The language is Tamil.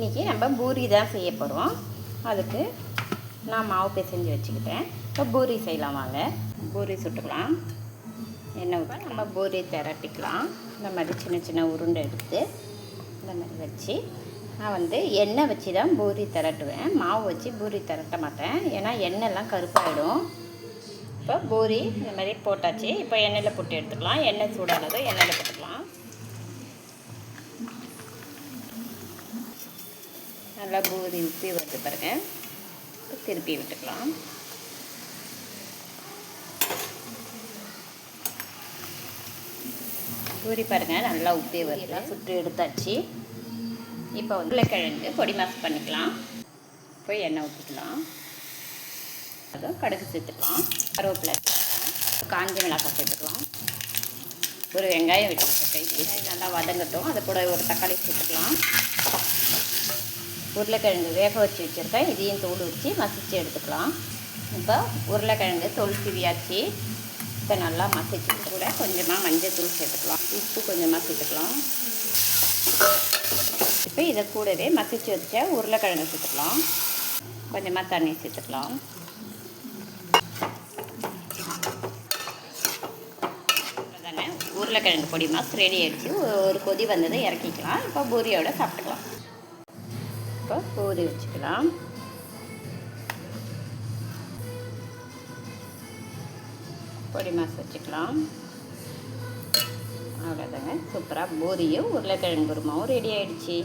இன்றைக்கி நம்ம பூரி தான் செய்ய போகிறோம். அதுக்கு நான் மாவு பிசைஞ்சு வச்சுக்கிட்டேன். இப்போ பூரி செய்யலாம் வாங்க. பூரி சுட்டுக்கலாம். எண்ணெய் ஊற்றி நம்ம பூரி திரட்டிக்கலாம். இந்த மாதிரி சின்ன சின்ன உருண்டை எடுத்து இந்த மாதிரி வச்சு நான் எண்ணெய் வச்சு தான் பூரி திரட்டுவேன். மாவு வச்சு பூரி திரட்ட மாட்டேன், ஏன்னா எண்ணெய்லாம் கருப்பாயிடும். இப்போ பூரி இந்த மாதிரி போட்டாச்சு. இப்போ எண்ணெயில் போட்டு எடுத்துக்கலாம். எண்ணெய் சூடானது எண்ணெயில் போட்டுக்கலாம். நல்லா பூரி உப்பி வருது பாருங்க. திருப்பி விட்டுக்கலாம். பூரி பாருங்கள் நல்லா உப்பி வருது. சுட்டு எடுத்தாச்சு. இப்போ உருளைக்கிழங்கு பொடி மாஸ் பண்ணிக்கலாம். இப்போ எண்ணெய் ஊற்றிக்கலாம். அதுவும் கடுகு சேர்த்துக்கலாம். கருவேப்பிலை காஞ்ச மிளகாய் சேர்த்துக்கலாம். ஒரு வெங்காயம் வச்சுருக்கேன், நல்லா வதங்கட்டும். அது கூட ஒரு தக்காளி சேர்த்துக்கலாம். உருளைக்கிழங்கு வேக வச்சு வச்சுருக்கேன், இதையும் தோல் வச்சு மசிச்சு எடுத்துக்கலாம். இப்போ உருளைக்கிழங்கு தோல் சிவியாச்சு. இப்போ நல்லா மசிச்சு கூட கொஞ்சமாக மஞ்சள் தூள் சேர்த்துக்கலாம். உப்பு கொஞ்சமாக சேர்த்துக்கலாம். இப்போ இதை கூடவே மசிச்சு வச்ச உருளைக்கிழங்கு சேர்த்துக்கலாம். கொஞ்சமாக தண்ணி சேர்த்துக்கலாம். அதானே உருளைக்கிழங்கு பொடி மாஸ் ரெடி ஆகிடுச்சு. ஒரு கொதி வந்ததை இறக்கிக்கலாம். இப்போ பூரியோடு சாப்பிட்டுக்கலாம். இப்போ பூரி வச்சுக்கலாம். பொடி மாஸ் வச்சுக்கலாம். அவ்வளோதாங்க, சூப்பராக பூரியும் உருளைக்கிழங்கு குருமாவும் ரெடி ஆகிடுச்சு.